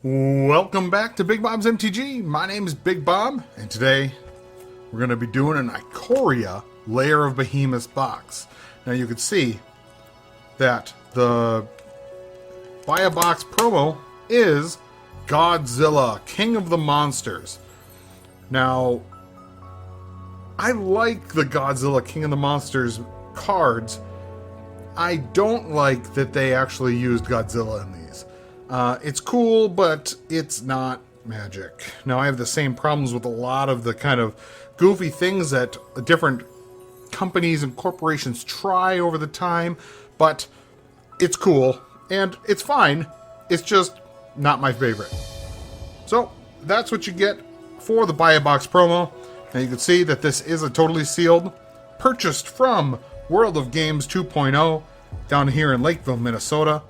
Welcome back to Big Bob's MTG. My name is Big Bob, and today we're going to be doing an Ikoria Lair of Behemoths box. Now you can see that the buy a box promo is Godzilla, King of the Monsters. Now, I like the Godzilla, King of the Monsters cards. I don't like that they actually used Godzilla in these. It's cool, but it's not magic. Now, I have the same problems with a lot of the kind of goofy things that different companies and corporations try over the time, but it's cool, and it's fine. It's just not my favorite. So, that's what you get for the Buy a Box promo. Now, you can see that this is a totally sealed, purchased from World of Games 2.0 down here in Lakeville, Minnesota.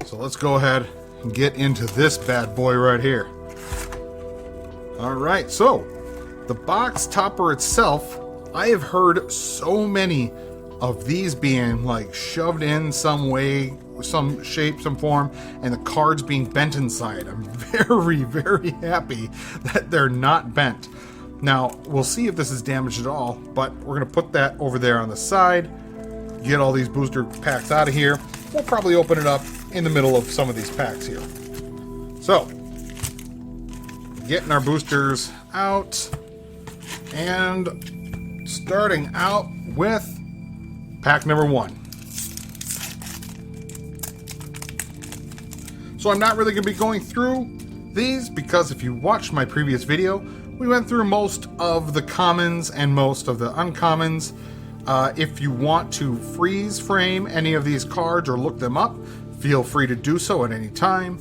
So let's go ahead and get into this bad boy right here. Alright, so the box topper itself, I have heard so many of these being like shoved in some way, some shape, some form, and the cards being bent inside. I'm very, very happy that they're not bent. Now, we'll see if this is damaged at all, but we're going to put that over there on the side, get all these booster packs out of here. We'll probably open it up in the middle of some of these packs here. So, getting our boosters out, and starting out with pack number 1. So I'm not really going to be going through these because if you watched my previous video, we went through most of the commons and most of the uncommons. If you want to freeze frame any of these cards or look them up, feel free to do so at any time.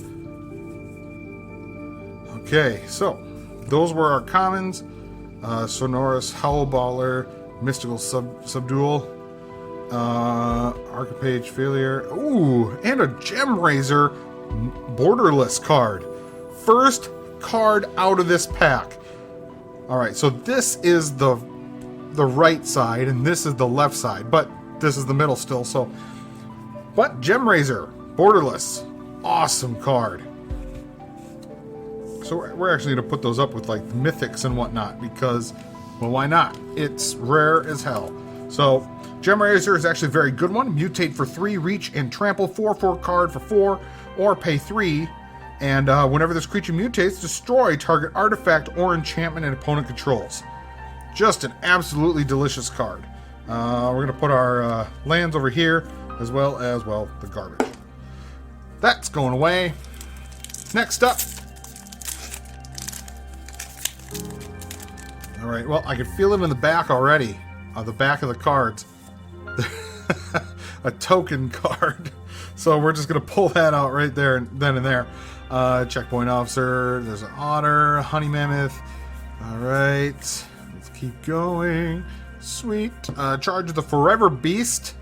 Okay, so those were our commons. Sonorous Howlballer, Mystical Subdual, Archipage Failure, ooh, and a Gem Razor Borderless card. First card out of this pack. Alright, so this is the right side, and this is the left side, but this is the middle still, so. But Gem Razor, Borderless, awesome card. So we're actually going to put those up with like mythics and whatnot, because, well, why not? It's rare as hell. So, Gem Razor is actually a very good one. Mutate for 3, reach and trample 4/4 card for 4, or pay 3. And whenever this creature mutates, destroy target artifact or enchantment an opponent controls. Just an absolutely delicious card. We're going to put our lands over here, as well as, well, the garbage. That's going away. Next up. Alright, well, I can feel it in the back already. The back of the cards. A token card. So we're just going to pull that out right there, then and there. Checkpoint Officer. There's an Otter. Honey Mammoth. Alright. Let's keep going. Sweet. Charge of the Forever Beast.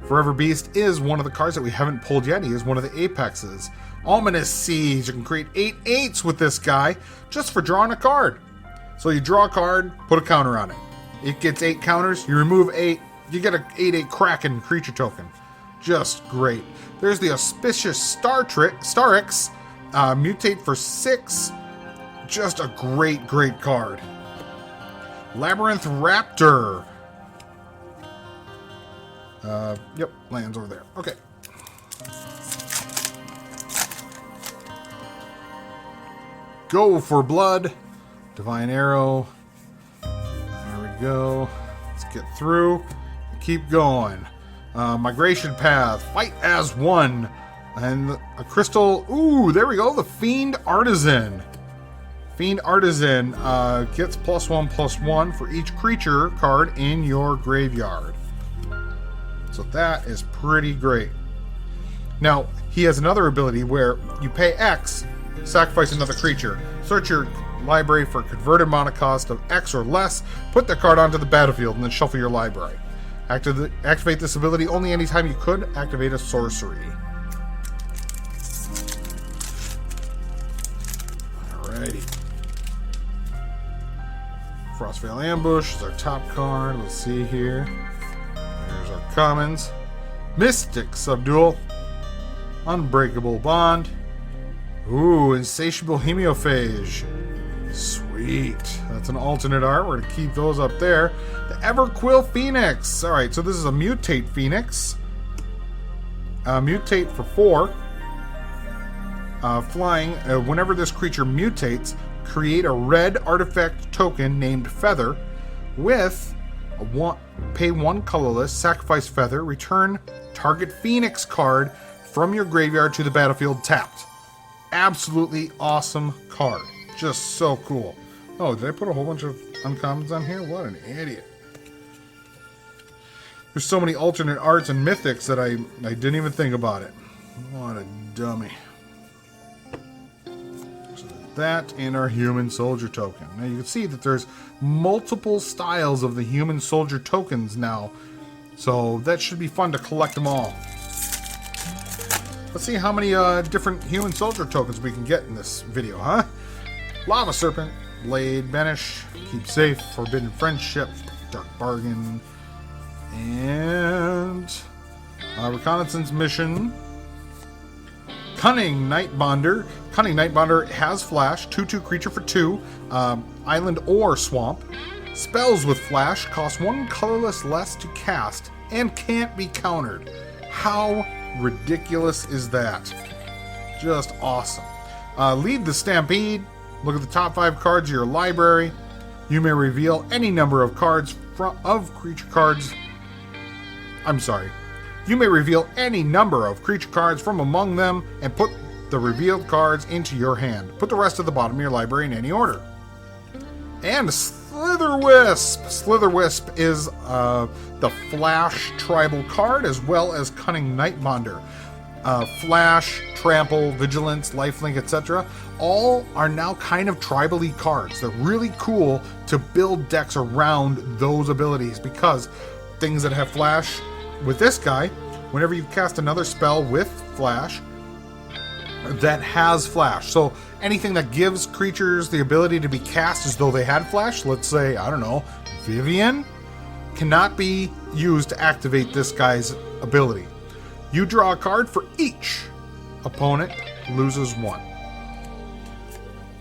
Forever Beast is one of the cards that we haven't pulled yet. He is one of the Apexes. Ominous Siege. You can create 8/8s with this guy just for drawing a card. So you draw a card, put a counter on it. It gets 8 counters. You remove 8. You get a 8/8 Kraken creature token. Just great. There's the Auspicious Starix. Mutate for 6. Just a great, great card. Labyrinth Raptor. Yep, lands over there. Okay. Go for Blood. Divine Arrow. There we go. Let's get through. Keep going. Migration Path. Fight as one. And a crystal. Ooh, there we go. The Fiend Artisan. Fiend Artisan gets +1/+1 for each creature card in your graveyard. So that is pretty great. Now, he has another ability where you pay X, sacrifice another creature. Search your library for a converted mana cost of X or less, put the card onto the battlefield, and then shuffle your library. Activate this ability only anytime you could activate a sorcery. Alrighty. Frostveil Ambush is our top card. Let's see here. There's our commons. Mystic Subdual. Unbreakable Bond. Ooh, Insatiable Hemophage. Sweet. That's an alternate art. We're going to keep those up there. The Everquill Phoenix. Alright, so this is a Mutate Phoenix. Mutate for 4. Flying. Whenever this creature mutates, create a red artifact token named Feather with pay 1 colorless, sacrifice Feather, return target Phoenix card from your graveyard to the battlefield tapped. Absolutely awesome card. Just so cool. Oh, did I put a whole bunch of uncommons on here? What an idiot. There's so many alternate arts and mythics that I didn't even think about it. What a dummy. So that and our human soldier token. Now you can see that there's multiple styles of the human soldier tokens now. So that should be fun to collect them all. Let's see how many different human soldier tokens we can get in this video, huh? Lava Serpent, Blade, Banish, Keep Safe, Forbidden Friendship, Dark Bargain, and Reconnaissance Mission. Cunning Nightbonder. Cunning Nightbonder has Flash, 2/2 creature for 2, Island or Swamp. Spells with Flash cost 1 colorless less to cast and can't be countered. How ridiculous is that? Just awesome. Lead the Stampede. Look at the top 5 cards of your library. You may reveal any number of cards of creature cards. I'm sorry. You may reveal any number of creature cards from among them and put the revealed cards into your hand. Put the rest at the bottom of your library in any order. And Slitherwisp. Slitherwisp is the Flash tribal card as well as Cunning Nightbonder. Flash, Trample, Vigilance, Lifelink, etc. all are now kind of tribal-y cards. They're really cool to build decks around those abilities because things that have Flash, with this guy, whenever you cast another spell with Flash, that has Flash. So anything that gives creatures the ability to be cast as though they had Flash, let's say, I don't know, Vivian, cannot be used to activate this guy's ability. You draw a card for each opponent loses 1.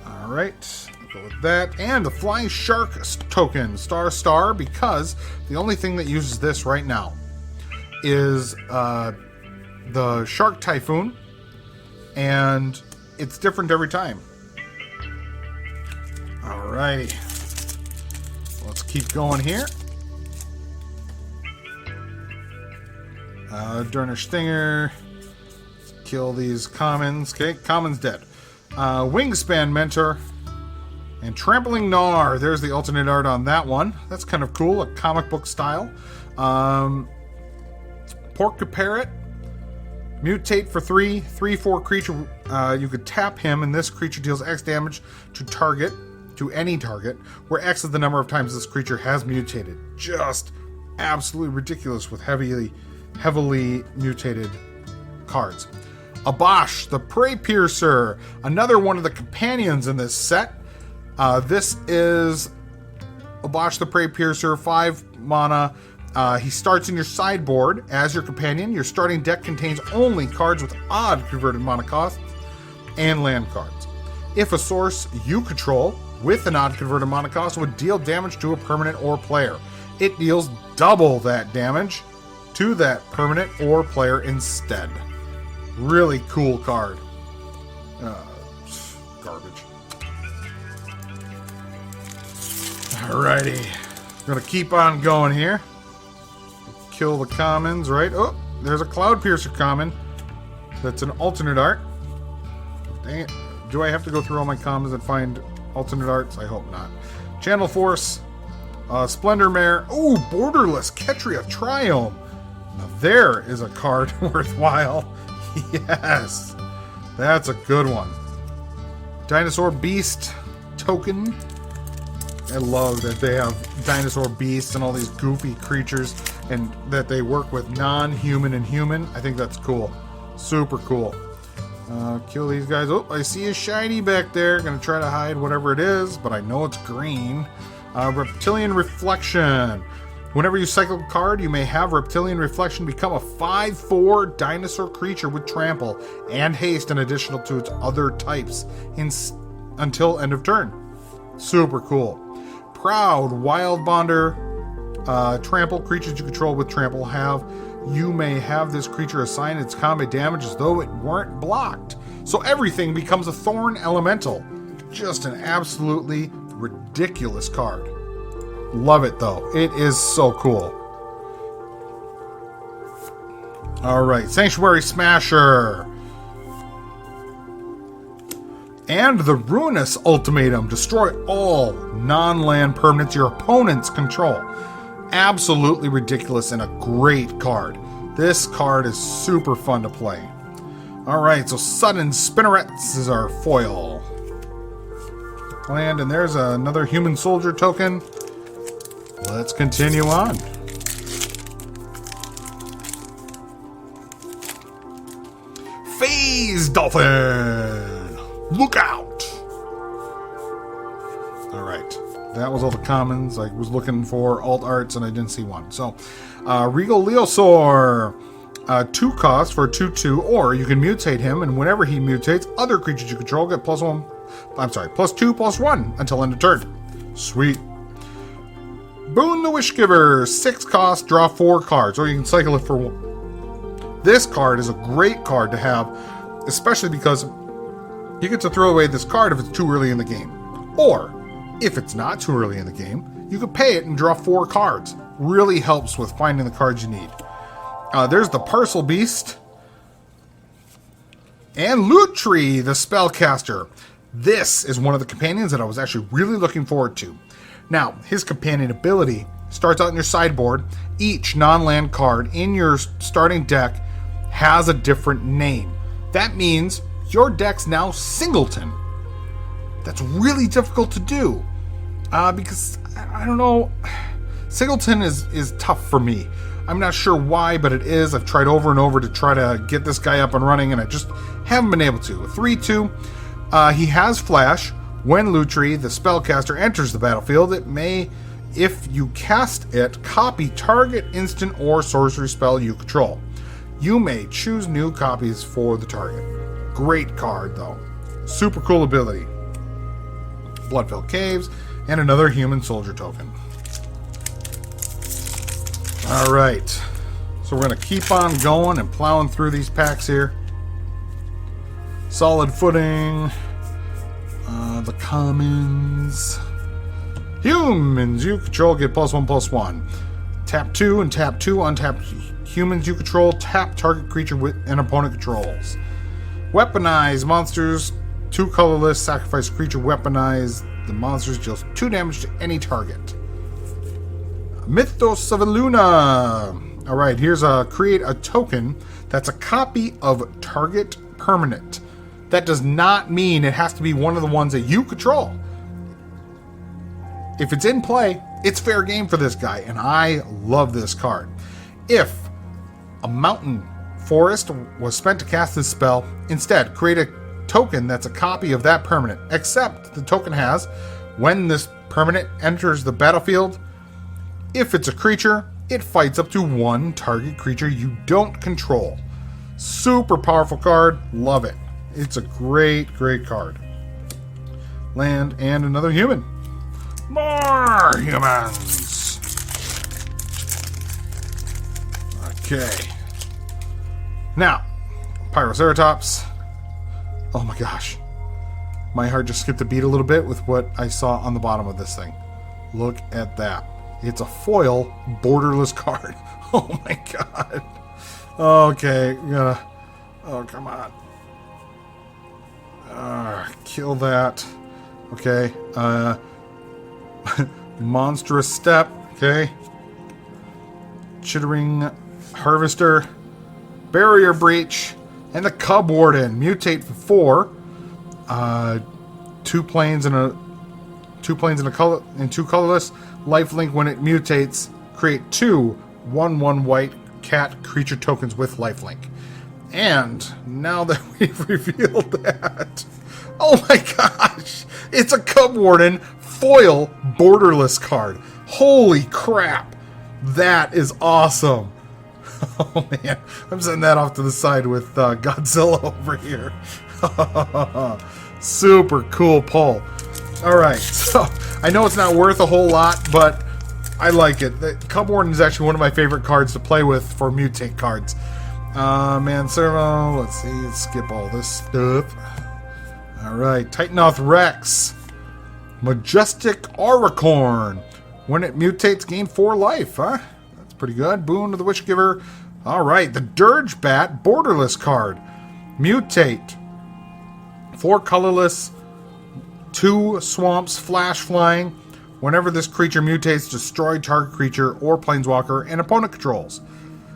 Alright, go with that. And the Flying Shark token, Star, because the only thing that uses this right now is the Shark Typhoon, and it's different every time. Alrighty. Let's keep going here. Durnish Stinger. Kill these commons. Okay, commons dead. Wingspan Mentor. And Trampling Gnar. There's the alternate art on that one. That's kind of cool, a comic book style. Porcuparrot. Mutate for 3, 3/4 creature. You could tap him, and this creature deals X damage to any target, where X is the number of times this creature has mutated. Just absolutely ridiculous with heavily mutated cards. Abash, the Prey Piercer, another one of the companions in this set. This is Abash the Prey Piercer, 5 mana. He starts in your sideboard as your companion. Your starting deck contains only cards with odd converted mana costs and land cards. If a source you control with an odd converted mana cost would deal damage to a permanent or player, it deals double that damage to that permanent or player instead. Really cool card. Garbage. Alrighty. Gonna keep on going here. Kill the commons, right? Oh, there's a Cloud Piercer common. That's an alternate art. Dang it. Do I have to go through all my commons and find alternate arts? I hope not. Channel Force. Splendor Mare. Oh, Borderless Ketria Triome. Now there is a card worthwhile. Yes. That's a good one. Dinosaur Beast token. I love that they have dinosaur beasts and all these goofy creatures and that they work with non-human and human. I think that's cool. Super cool. Kill these guys. Oh, I see a shiny back there. Gonna try to hide whatever it is, but I know it's green. Reptilian Reflection. Whenever you cycle a card, you may have Reptilian Reflection become a 5/4 dinosaur creature with trample and haste in addition to its other types until end of turn. Super cool. Proud Wild Bonder. Trample. Creatures you control with trample have. You may have this creature assign its combat damage as though it weren't blocked. So everything becomes a Thorn Elemental. Just an absolutely ridiculous card. Love it though. It is so cool. Alright, Sanctuary Smasher. And the Ruinous Ultimatum. Destroy all non-land permanents your opponents control. Absolutely ridiculous and a great card. This card is super fun to play. Alright, so Sudden Spinnerets is our foil. Land, and there's another Human Soldier token. Let's continue on. Phase Dolphin! Look out! Alright, that was all the commons. I was looking for alt arts and I didn't see one. So, Regal Leosaur. 2 cost for a 2/2, or you can mutate him, and whenever he mutates, other creatures you control get +2/+1 until end of turn. Sweet. Boon the Wishgiver. 6 cost, draw 4 cards, or you can cycle it for 1. This card is a great card to have, especially because you get to throw away this card if it's too early in the game. Or, if it's not too early in the game, you could pay it and draw 4 cards. Really helps with finding the cards you need. There's the Parcel Beast. And Lutri, the Spellcaster. This is one of the companions that I was actually really looking forward to. Now, his companion ability starts out in your sideboard. Each non-land card in your starting deck has a different name. That means your deck's now Singleton. That's really difficult to do. Because, I don't know, Singleton is tough for me. I'm not sure why, but it is. I've tried over and over to try to get this guy up and running, and I just haven't been able to. 3/2. He has Flash. When Lutri, the Spellcaster, enters the battlefield, it may, if you cast it, copy target instant or sorcery spell you control. You may choose new copies for the target. Great card, though. Super cool ability. Bloodfilled Caves, and another Human Soldier token. Alright, so we're going to keep on going and plowing through these packs here. Solid Footing, the commons. Humans you control get +1/+1. Tap 2 and tap 2, untap humans you control, tap target creature with an opponent controls. Weaponize monsters, 2 colorless, sacrifice creature, weaponize the monsters, deals 2 damage to any target. Mythos of Luna. Alright, here's create a token that's a copy of target permanent. That does not mean it has to be one of the ones that you control. If it's in play, it's fair game for this guy, and I love this card. If a mountain forest was spent to cast this spell, instead create a token that's a copy of that permanent, except the token has, when this permanent enters the battlefield, if it's a creature, it fights up to 1 target creature you don't control. Super powerful card. Love it. It's a great, great card. Land and another human. More humans. Okay. Now, Pyroceratops. Oh my gosh. My heart just skipped a beat a little bit with what I saw on the bottom of this thing. Look at that. It's a foil borderless card. Oh my god. Okay, oh, come on. Kill that. Okay. Monstrous Step. Okay. Chittering Harvester. Barrier Breach. And the Cub Warden. Mutate for 4. 2 planes and a 2 color and 2 colorless. Lifelink. When it mutates, create 2 1/1 white cat creature tokens with lifelink. And now that we've revealed that, oh my gosh, it's a Cub Warden foil borderless card. Holy crap. That is awesome. Oh man, I'm setting that off to the side with Godzilla over here. Super cool pull. Alright, so I know it's not worth a whole lot, but I like it. The Cub Warden is actually one of my favorite cards to play with for Mutate cards. Manservo, let's see, let's skip all this stuff. Alright, Titanoth Rex. Majestic Auricorn. When it mutates, gain 4 life, huh? That's pretty good. Boon to the Wishgiver. Alright, the Dirge Bat Borderless card. Mutate. 4 colorless, 2 swamps, flash flying. Whenever this creature mutates, destroy target creature or planeswalker and opponent controls.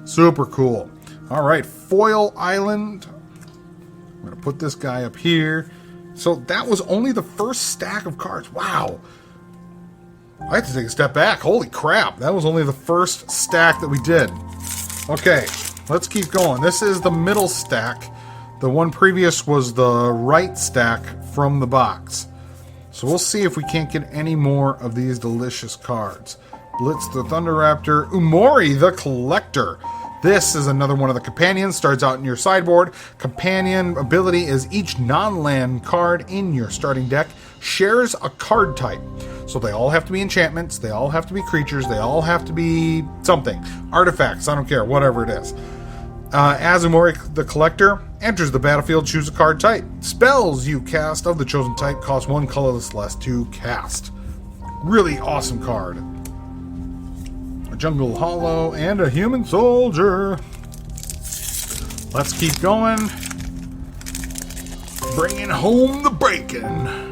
Super cool. Alright, Foil Island. I'm going to put this guy up here. So that was only the first stack of cards. Wow. I have to take a step back. Holy crap. That was only the first stack that we did. Okay, let's keep going. This is the middle stack. The one previous was the right stack from the box. So we'll see if we can't get any more of these delicious cards. Blitz the Thunder Raptor. Umori the Collector. This is another one of the companions. Starts out in your sideboard. Companion ability is each non-land card in your starting deck shares a card type. So they all have to be enchantments. They all have to be creatures. They all have to be something. Artifacts. I don't care. Whatever it is. As Umori the Collector enters the battlefield, choose a card type. Spells you cast of the chosen type cost 1 colorless less to cast. Really awesome card. A Jungle Hollow and a Human Soldier. Let's keep going. Bringing home the bacon.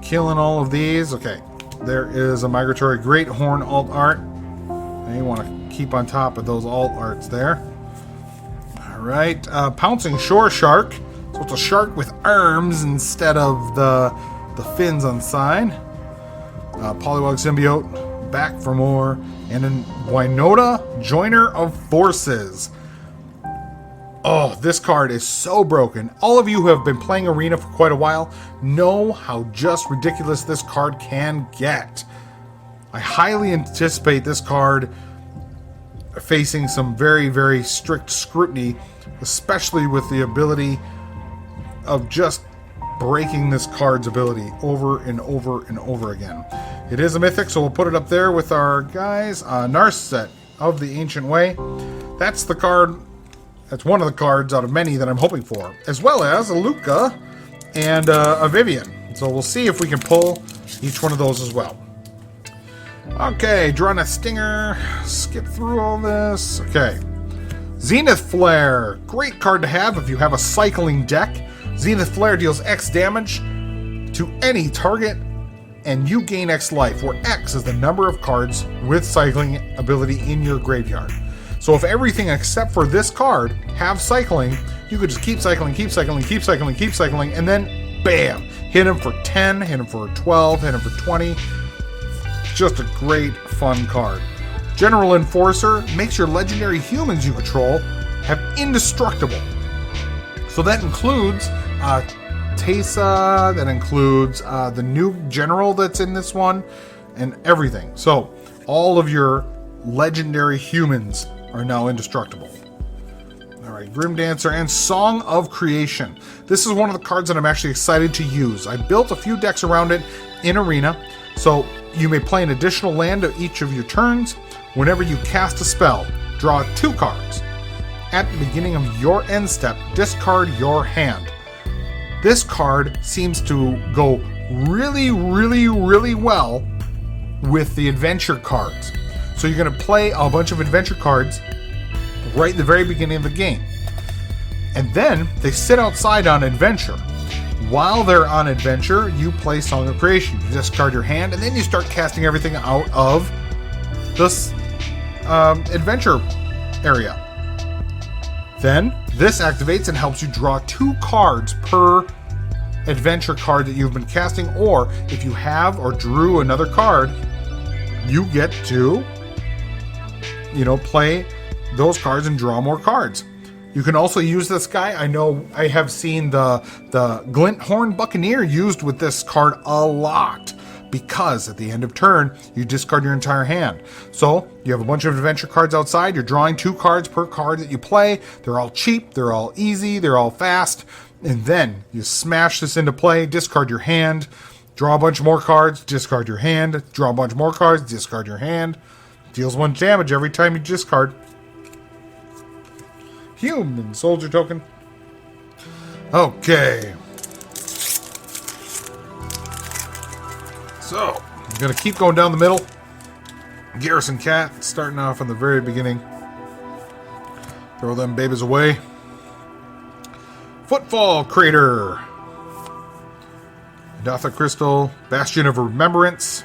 Killing all of these. Okay. There is a Migratory Great Horn alt art. And you want to keep on top of those alt arts there. Alright, Pouncing Shore Shark. So it's a shark with arms instead of the fins on the side. Polywog Symbiote, back for more. And then Wynota, Joiner of Forces. Oh, this card is so broken. All of you who have been playing Arena for quite a while know how just ridiculous this card can get. I highly anticipate this card facing some very, very strict scrutiny, especially with the ability of just breaking this card's ability over and over and over again. It is a mythic, so we'll put it up there with our guys. Narset of the Ancient Way. That's the card. That's one of the cards out of many that I'm hoping for, as well as a Luca and a Vivian. So we'll see if we can pull each one of those as well. Okay, drawing a stinger. Skip through all this. Okay. Zenith Flare. Great card to have if you have a cycling deck. Zenith Flare deals X damage to any target, and you gain X life, where X is the number of cards with cycling ability in your graveyard. So if everything except for this card have cycling, you could just keep cycling, keep cycling, keep cycling, keep cycling, and then bam! Hit him for 10, hit him for 12, hit him for 20. Just a great, fun card. General Enforcer makes your legendary humans you control have indestructible. So that includes Teysa, that includes the new general that's in this one, and everything. So all of your legendary humans are now indestructible. Alright, Grim Dancer and Song of Creation. This is one of the cards that I'm actually excited to use. I built a few decks around it in Arena, so you may play an additional land of each of your turns. Whenever you cast a spell, draw 2 cards. At the beginning of your end step, discard your hand. This card seems to go really, really, really well with the adventure cards. So you're going to play a bunch of adventure cards right at the very beginning of the game. And then they sit outside on adventure. While they're on adventure, you play Song of Creation. You discard your hand, and then you start casting everything out of this adventure area. Then this activates and helps you draw 2 cards per adventure card that you've been casting, or if you have or drew another card, you get to, play those cards and draw more cards. You can also use this guy. I know I have seen the Glinthorn Buccaneer used with this card a lot. because at the end of turn, you discard your entire hand. So you have a bunch of adventure cards outside. You're drawing 2 cards per card that you play. They're all cheap. They're all easy. They're all fast. And then you smash this into play, discard your hand, draw a bunch more cards, discard your hand, draw a bunch more cards, discard your hand. Deals 1 damage every time you discard. Human soldier token. Okay. So, I'm going to keep going down the middle. Garrison Cat, starting off in the very beginning. Throw them babies away. Footfall Crater. Datha Crystal, Bastion of Remembrance.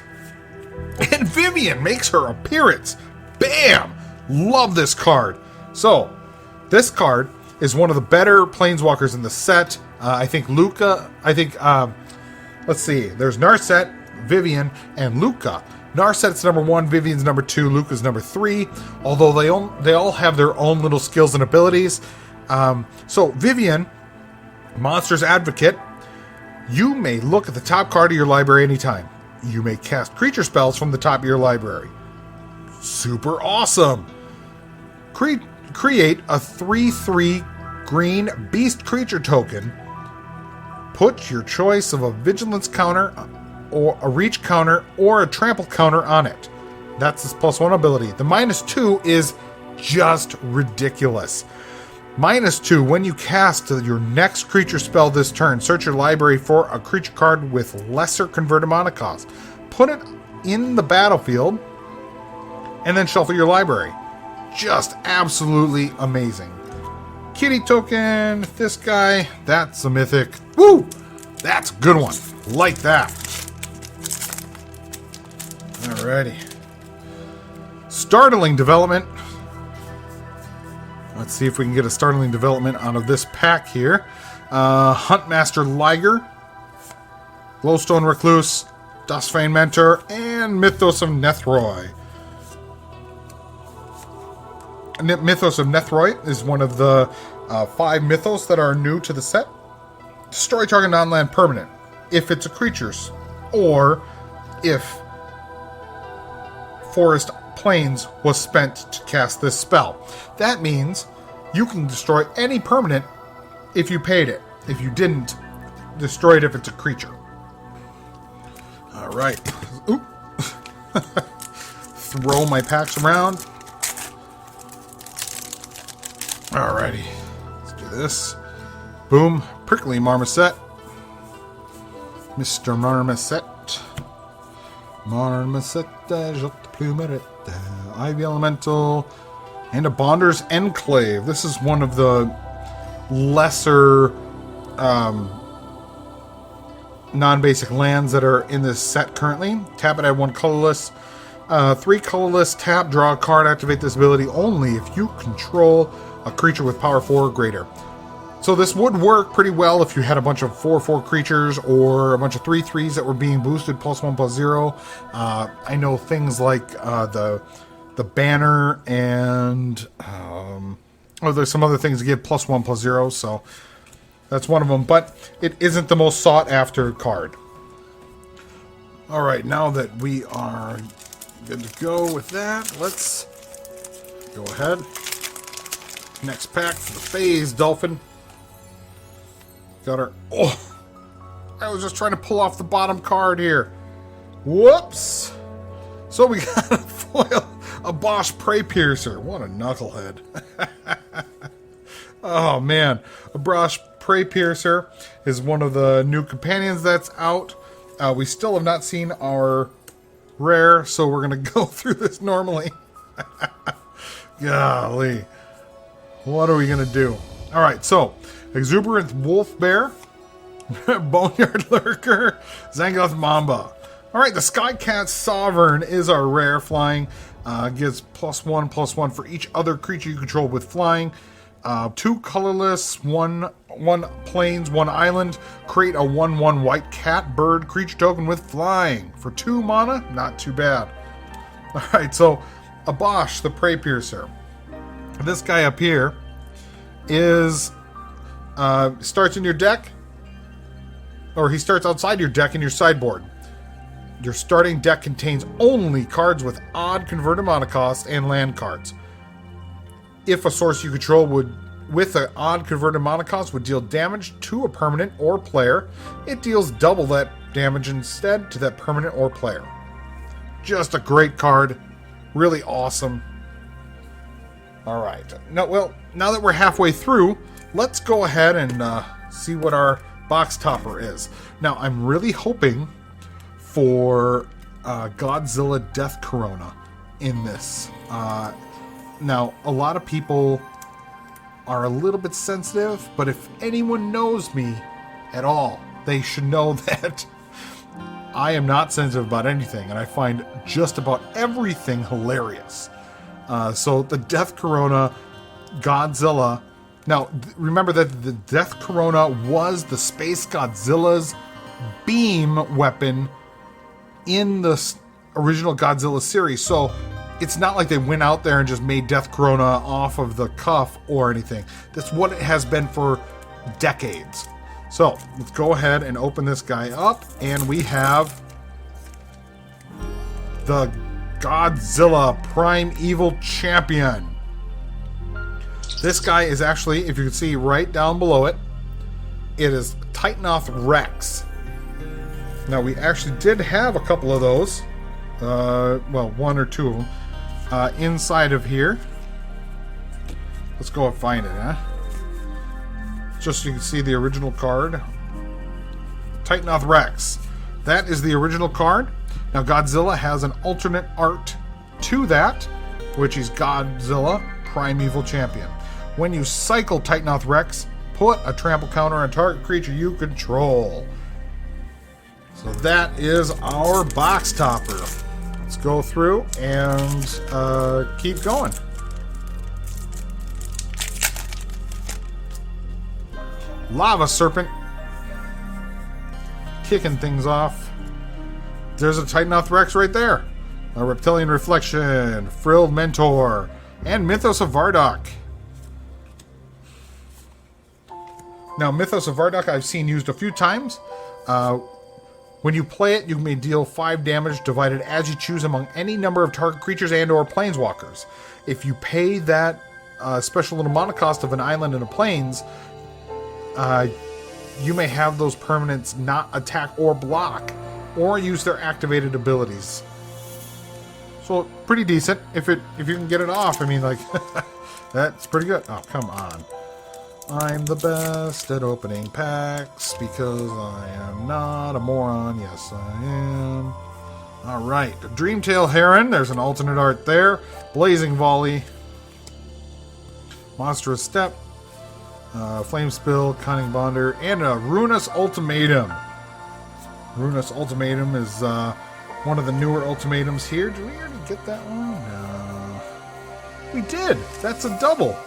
And Vivian makes her appearance. Bam! Love this card. So, this card is one of the better Planeswalkers in the set. I think Luca, let's see. There's Narset, Vivian, and Luca. Narset's number 1, Vivian's number 2, Luca's number 3. Although they all have their own little skills and abilities. So, Vivian, Monster's Advocate. You may look at the top card of your library anytime. You may cast creature spells from the top of your library. Super awesome! Create a 3/3 green beast creature token. Put your choice of a vigilance counter, or a reach counter, or a trample counter on it. That's this +1 ability. The -2 is just ridiculous. -2, when you cast your next creature spell this turn, search your library for a creature card with lesser converted mana cost. Put it in the battlefield, and then shuffle your library. Just absolutely amazing. Kitty token, this guy, that's a mythic. Woo! That's a good one. Like that. Alrighty. Startling development. Let's see if we can get a startling development out of this pack here. Huntmaster Liger, Glowstone Recluse, Dustfane Mentor, and Mythos of Nethroi. Mythos of Nethroi is one of the 5 mythos that are new to the set. Destroy target non-land permanent if it's a creature's, or if Forest Plains was spent to cast this spell. That means you can destroy any permanent if you paid it. If you didn't, destroy it if it's a creature. Alright. Oop. Throw my packs around. Alrighty. Let's do this. Boom. Prickly Marmoset. Mr. Marmoset. Marmoset, je te plumerette. Ivy Elemental. And a Bonder's Enclave. This is one of the lesser non-basic lands that are in this set currently. Tap it, add 1 colorless. 3 colorless, tap, draw a card, activate this ability only if you control a creature with power 4 or greater. So this would work pretty well if you had a bunch of 4/4 creatures or a bunch of 3/3s that were being boosted +1/+0. I know things like the banner and there's some other things that give +1/+0, so that's one of them. But it isn't the most sought after card. All right, now that we are good to go with that, let's go ahead. Next pack for the Phase Dolphin. Got her. Oh, I was just trying to pull off the bottom card here. Whoops. So we got a foil, a Bosch Prey Piercer. What a knucklehead. Oh man, a Bosch Prey Piercer is one of the new companions that's out. We still have not seen our rare, so we're gonna go through this normally. Golly, what are we gonna do? All right, so Exuberant Wolf Bear, Boneyard Lurker, Zangoth Mamba. All right, the Skycat Sovereign is our rare flying. Gives +1/+1 for each other creature you control with flying. 2 colorless, 1 plains, 1 island. Create a 1/1 white cat bird creature token with flying for 2 mana. Not too bad. All right, so a Bosch, the Prey Piercer. This guy up here is starts in your deck, or he starts outside your deck in your sideboard. Your starting deck contains only cards with odd converted mana cost and land cards. If a source you control with an odd converted mana cost would deal damage to a permanent or player, it deals double that damage instead to that permanent or player. Just a great card. Really awesome. Alright. Now that we're halfway through, let's go ahead and see what our box topper is. Now, I'm really hoping for Godzilla Death Corona in this. Now, a lot of people are a little bit sensitive, but if anyone knows me at all, they should know that I am not sensitive about anything, and I find just about everything hilarious. So the Death Corona Godzilla. Now, remember that the Death Corona was the Space Godzilla's beam weapon in the original Godzilla series. So it's not like they went out there and just made Death Corona off of the cuff or anything. That's what it has been for decades. So let's go ahead and open this guy up, and we have the Godzilla Primeval Champion. This guy is actually, if you can see right down below it, it is Titanoth Rex. Now, we actually did have a couple of those, well, one or two of them, inside of here. Let's go and find it, huh? Just so you can see the original card. Titanoth Rex. That is the original card. Now, Godzilla has an alternate art to that, which is Godzilla Primeval Champion. When you cycle Titanoth Rex, put a trample counter on a target creature you control. So that is our box topper. Let's go through and keep going. Lava Serpent. Kicking things off. There's a Titanoth Rex right there. A Reptilian Reflection, Frilled Mentor, and Mythos of Vardok. Now, Mythos of Vardok I've seen used a few times. When you play it, you may deal 5 damage divided as you choose among any number of target creatures and or planeswalkers. If you pay that special little mana cost of an island and a plains, you may have those permanents not attack or block, or use their activated abilities. So pretty decent if you can get it off. I mean, like, that's pretty good. Oh, come on. I'm the best at opening packs because I am not a moron. Yes, I am. All right, Dreamtail Heron. There's an alternate art there. Blazing Volley. Monstrous Step. Flame Spill, Cunning Bonder, and a Ruinous Ultimatum. Ruinous Ultimatum is one of the newer ultimatums here. Did we already get that one? No. We did. That's a double.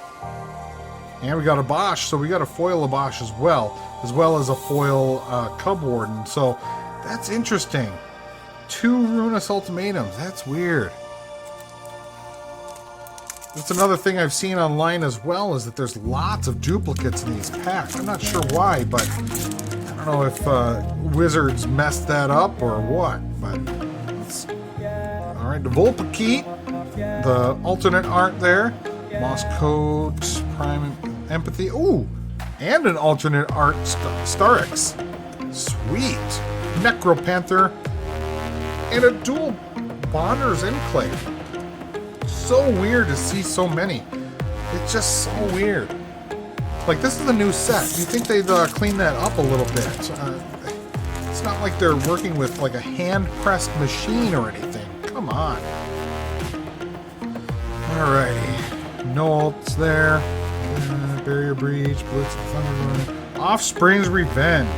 And we got a Bosch, so we got a foil Abosh as well as a foil Cub Warden. So that's interesting. 2 Ruinous Ultimatums. That's weird. That's another thing I've seen online as well, is that there's lots of duplicates in these packs. I'm not sure why, but I don't know if Wizards messed that up or what. But all right, the Volpakeet, the alternate art there. Moss Coat, Prime Empathy. Ooh, and an alternate art Starix. Sweet. Necropanther. And a dual Bonder's Enclave. So weird to see so many. It's just so weird. Like, this is a new set. You think they'd clean that up a little bit. It's not like they're working with like a hand-pressed machine or anything. Come on. Alrighty. No alts there. Barrier Breach, Blitz, Thunderburn. Offspring's Revenge.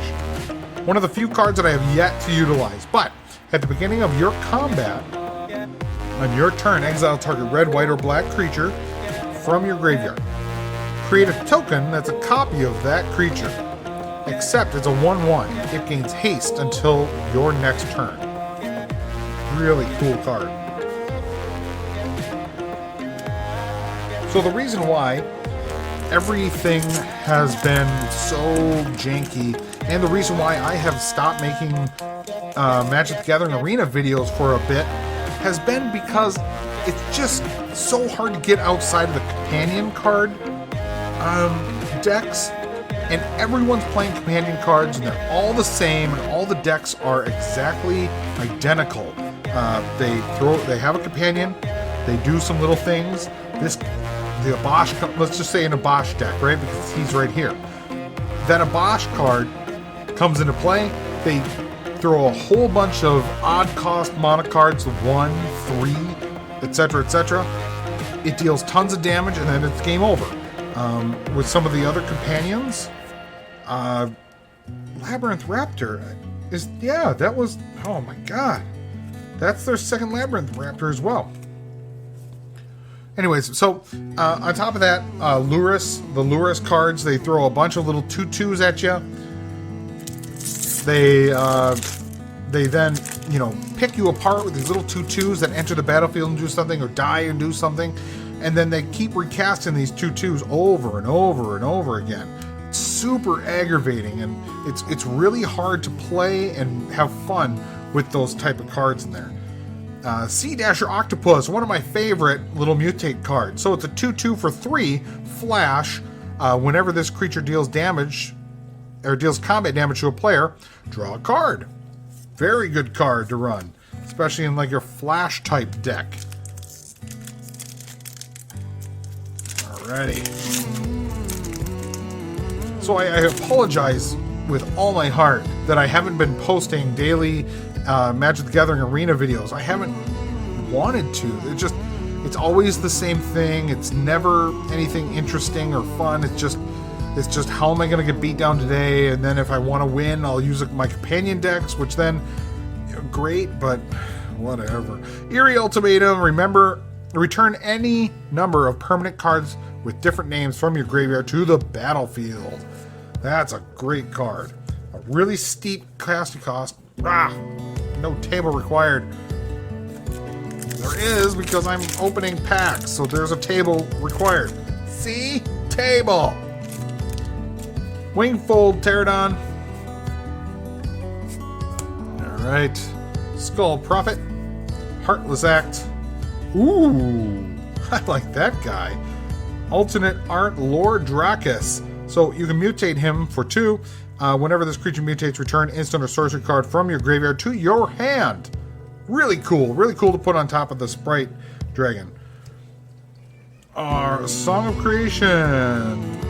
One of the few cards that I have yet to utilize. But at the beginning of your combat, on your turn, exile target red, white, or black creature from your graveyard. Create a token that's a copy of that creature, except it's a 1/1. It gains haste until your next turn. Really cool card. So the reason why everything has been so janky, and the reason why I have stopped making Magic the Gathering Arena videos for a bit has been because it's just so hard to get outside of the companion card decks, and everyone's playing companion cards and they're all the same and all the decks are exactly identical. They have a companion, they do some little things. The Abosh, let's just say an Abosh deck, right? Because he's right here. That Abosh card comes into play. They throw a whole bunch of odd cost mono cards, 1, 3, etc., etc. It deals tons of damage and then it's game over. With some of the other companions, Labyrinth Raptor that was, oh my god, that's their second Labyrinth Raptor as well. Anyways, so on top of that, the Luris cards, they throw a bunch of little 2/2s at you. They then, pick you apart with these little 2/2s that enter the battlefield and do something, or die and do something, and then they keep recasting these 2/2s over and over and over again. It's super aggravating, and it's really hard to play and have fun with those type of cards in there. Sea Dasher Octopus, one of my favorite little mutate cards. So it's a 2/2 for 3 flash. Whenever this creature deals damage or deals combat damage to a player, draw a card. Very good card to run, especially in like your flash type deck. Alrighty. So I apologize with all my heart that I haven't been posting daily Magic the Gathering Arena videos. I haven't wanted to. It's always the same thing. It's never anything interesting or fun. It's just how am I going to get beat down today? And then if I want to win, I'll use my companion decks, which then, great, but whatever. Eerie Ultimatum. Remember, return any number of permanent cards with different names from your graveyard to the battlefield. That's a great card. A really steep casting cost. No table required. There is, because I'm opening packs, so there's a table required. See? Table! Wingfold Pterodon. Alright. Skull Prophet. Heartless Act. Ooh! I like that guy. Alternate Art Lord Dracus. So you can mutate him for 2. Whenever this creature mutates, return instant or sorcery card from your graveyard to your hand. Really cool. Really cool to put on top of the Sprite Dragon. Song of Creation.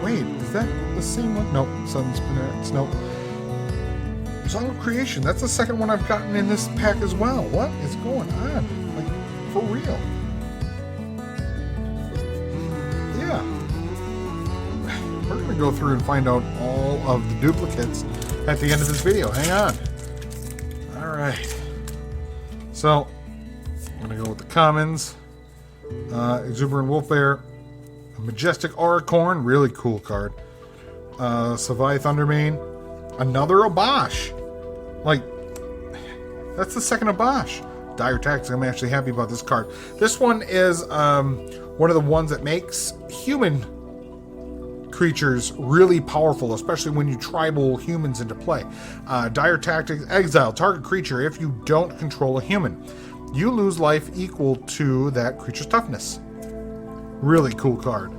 Wait, is that the same one? Nope. Sun Spinnerets. Nope. Song of Creation. That's the second one I've gotten in this pack as well. What is going on? Like, for real. Yeah. We're going to go through and find out all of the duplicates at the end of this video. Hang on. Alright. So, I'm going to go with the commons. Exuberant Wolf Bear. Majestic Auricorn. Really cool card. Savai Thundermane. Another Abosh. Like, that's the second Abosh. Dire Tactics. I'm actually happy about this card. This one is one of the ones that makes human creatures really powerful, especially when you tribal humans into play. Dire Tactics. Exile target creature if you don't control a human. You lose life equal to that creature's toughness. Really cool card.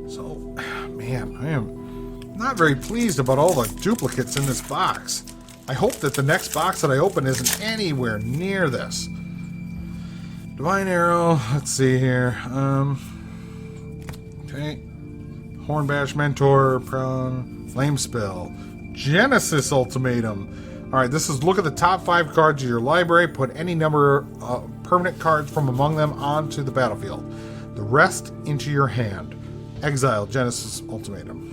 So, man, I am not very pleased about all the duplicates in this box. I hope that the next box that I open isn't anywhere near this. Divine Arrow. Let's see here. Okay. Hornbash Mentor. Prone. Flame Spell. Genesis Ultimatum. Alright, this is look at the top 5 cards of your library. Put any number of permanent cards from among them onto the battlefield. The rest into your hand. Exile Genesis Ultimatum.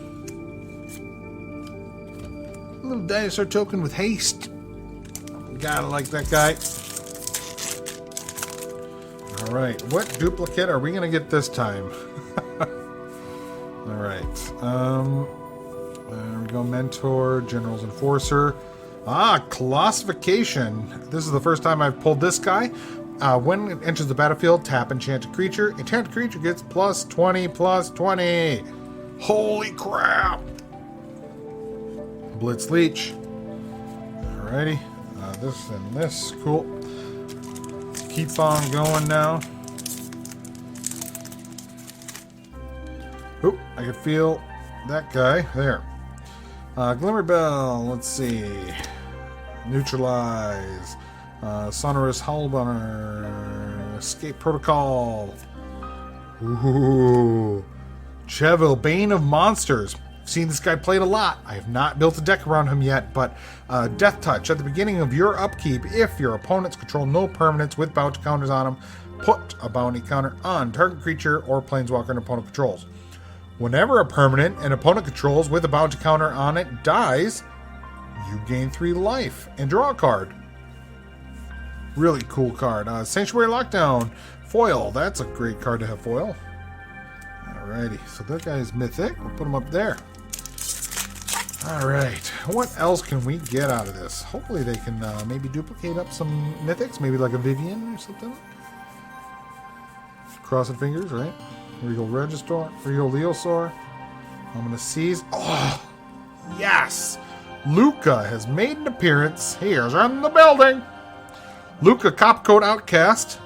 A little dinosaur token with haste. Gotta like that guy. Alright, what duplicate are we going to get this time? Alright. There we go. Mentor, General's Enforcer. Colossification. This is the first time I've pulled this guy. When it enters the battlefield, tap enchanted creature. Enchanted creature gets plus 20, plus 20. Holy crap! Blitz Leech. Alrighty. This and this. Cool. Keep on going now. Oop, I can feel that guy. There. Glimmer Bell. Let's see. Neutralize. Sonorous Howl Bunner. Escape Protocol. Ooh. Cheville, Bane of Monsters. Seen this guy played a lot. I have not built a deck around him yet, but Death Touch. At the beginning of your upkeep, if your opponents control no permanents with bounty counters on them, put a bounty counter on target creature or planeswalker an opponent controls. Whenever a permanent an opponent controls with a bounty counter on it dies, you gain 3 life and draw a card. Really cool card. Sanctuary Lockdown. Foil. That's a great card to have foil. Alrighty, so that guy is mythic. We'll put him up there. Alright, what else can we get out of this? Hopefully they can maybe duplicate up some mythics, maybe like a Vivian or something. Crossing fingers, right? Regal Regisaur, Regal Leosaur. I'm going to seize. Oh, yes! Luca has made an appearance. Here's in the building. Luca Copcoat Outcast.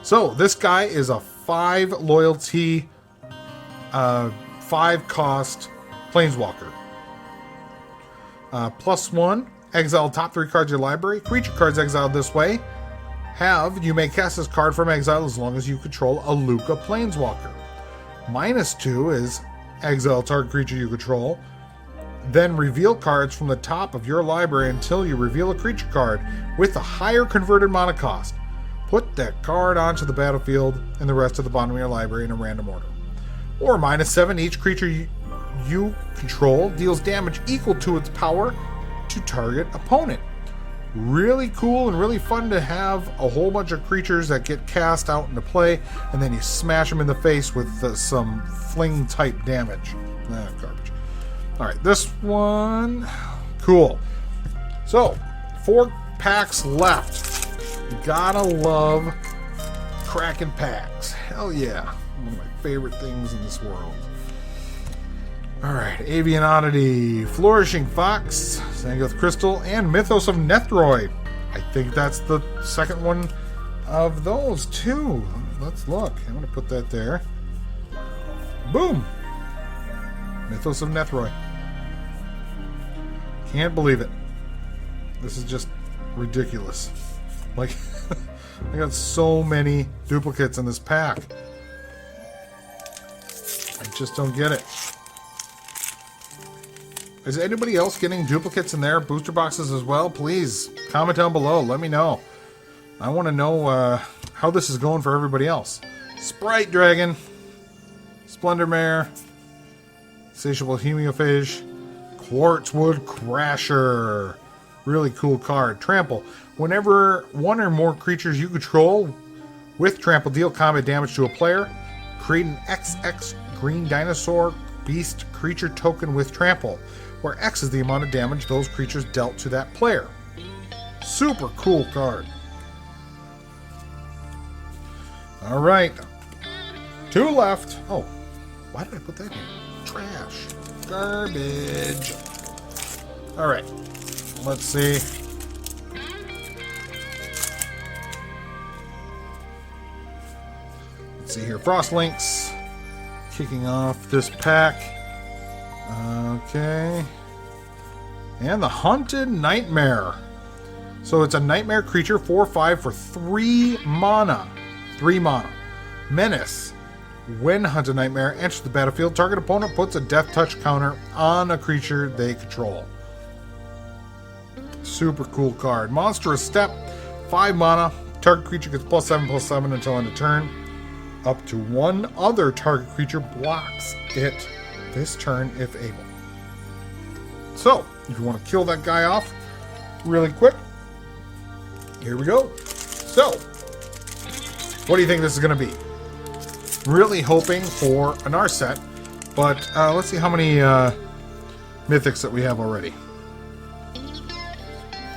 So, this guy is a 5 loyalty, 5 cost Planeswalker. +1, exile top 3 cards of your library. Creature cards exiled this way. You may cast this card from exile as long as you control a Luca Planeswalker. -2 is exile target creature you control. Then reveal cards from the top of your library until you reveal a creature card with a higher converted mana cost. Put that card onto the battlefield and the rest of the bottom of your library in a random order. Or -7, each creature you control deals damage equal to its power to target opponent. Really cool and really fun to have a whole bunch of creatures that get cast out into play, and then you smash them in the face with some fling type damage. Garbage. Alright, this one. Cool. So, 4 packs left. You gotta love cracking packs. Hell yeah. One of my favorite things in this world. Alright, Avian Oddity, Flourishing Fox, Zangoth Crystal, and Mythos of Nethroi. I think that's the second one of those, too. Let's look. I'm going to put that there. Boom! Mythos of Nethroi. Can't believe it. This is just ridiculous. Like, I got so many duplicates in this pack. I just don't get it. Is anybody else getting duplicates in their booster boxes as well? Please comment down below. Let me know. I want to know how this is going for everybody else. Sprite Dragon, Splendor Mare, Satiable Hemiophage, Quartzwood Crasher. Really cool card. Trample. Whenever one or more creatures you control with Trample deal combat damage to a player, create an XX Green Dinosaur Beast creature token with Trample, where X is the amount of damage those creatures dealt to that player. Super cool card. Alright. 2 left. Oh, why did I put that here? Trash. Garbage. Alright. Let's see. Let's see here. Frostlinks. Kicking off this pack. Okay. And the Hunted Nightmare. So it's a nightmare creature, 4/5 for 3 mana. 3 mana. Menace. When Hunted Nightmare enters the battlefield, target opponent puts a Death Touch counter on a creature they control. Super cool card. Monstrous Step. 5 mana. Target creature gets +7/+7 until end of turn. Up to 1 other target creature blocks it this turn if able. So, if you want to kill that guy off really quick, here we go. So, what do you think this is going to be? Really hoping for an Narset, but let's see how many mythics that we have already.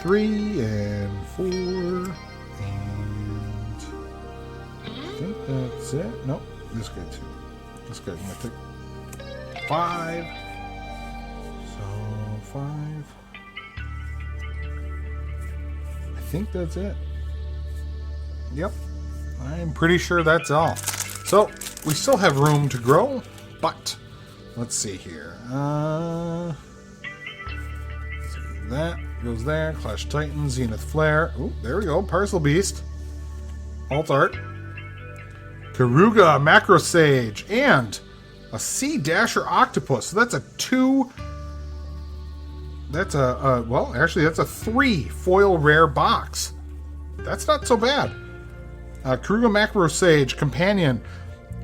3 and 4. I think that's it. Nope. This guy too. This guy's mythic. 5. So 5. think that's it. Yep. I'm pretty sure that's all. So, we still have room to grow, but let's see here. That goes there. Clash Titan, Zenith Flare. Ooh, there we go. Parcel Beast. Alt Art. Karuga, Macro Sage, and a Sea Dasher Octopus. So that's a 2. That's a, well, actually, that's a 3 foil rare box. That's not so bad. Karuga Macro Sage, Companion.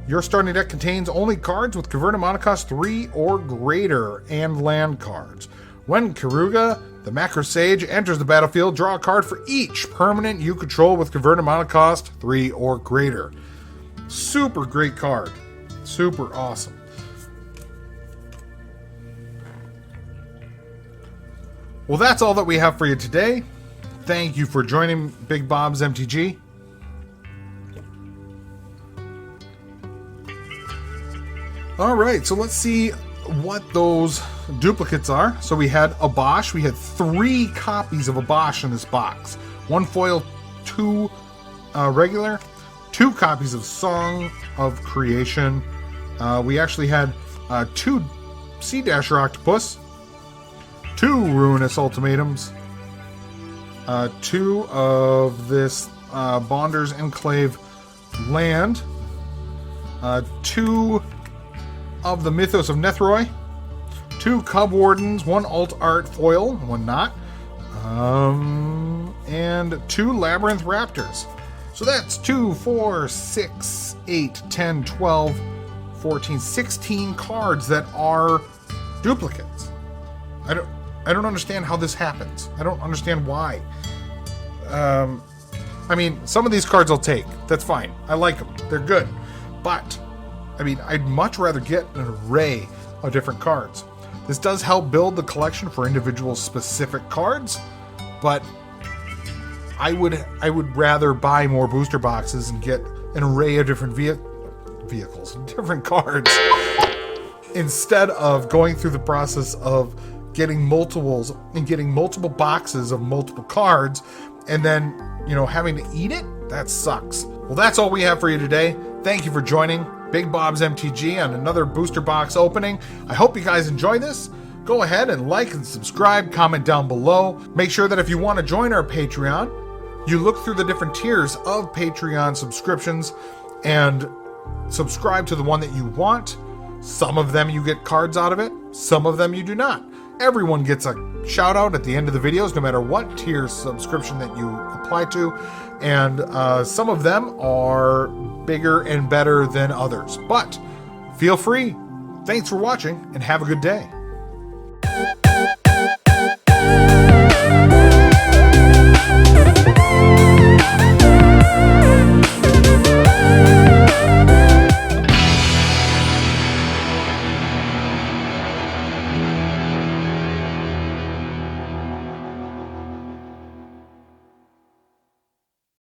Your starting deck contains only cards with converted mana cost 3 or greater and land cards. When Karuga, the Macro Sage, enters the battlefield, draw a card for each permanent you control with converted mana cost 3 or greater. Super great card. Super awesome. Well, that's all that we have for you today. Thank you for joining Big Bob's MTG. All right, so let's see what those duplicates are. So we had a Bosch. We had 3 copies of a Bosch in this box. 1 foil, 2 regular, 2 copies of Song of Creation. We actually had 2 Sea Dasher Octopus, 2 Ruinous Ultimatums, 2 of this Bonder's Enclave land, 2 of the Mythos of Nethroi, 2 Cub Wardens, 1 Alt Art foil, 1 not, and 2 Labyrinth Raptors. So that's 2, 4, 6, 8, 10, 12, 14, 16 cards that are duplicates. I don't understand how this happens. I don't understand why. I mean, some of these cards I'll take. That's fine. I like them. They're good. But, I mean, I'd much rather get an array of different cards. This does help build the collection for individual specific cards, but I would rather buy more booster boxes and get an array of different vehicles, different cards, instead of going through the process of getting multiples and getting multiple boxes of multiple cards and then, you know, having to eat it. That sucks. Well, that's all we have for you today. Thank you for joining Big Bob's MTG on another booster box opening. I hope you guys enjoy this. Go ahead and like and subscribe, comment down below. Make sure that if you want to join our Patreon, you look through the different tiers of Patreon subscriptions and subscribe to the one that you want. Some of them you get cards out of it, some of them you do not. Everyone gets a shout out at the end of the videos, no matter what tier subscription that you apply to. And some of them are bigger and better than others. But feel free. Thanks for watching and have a good day.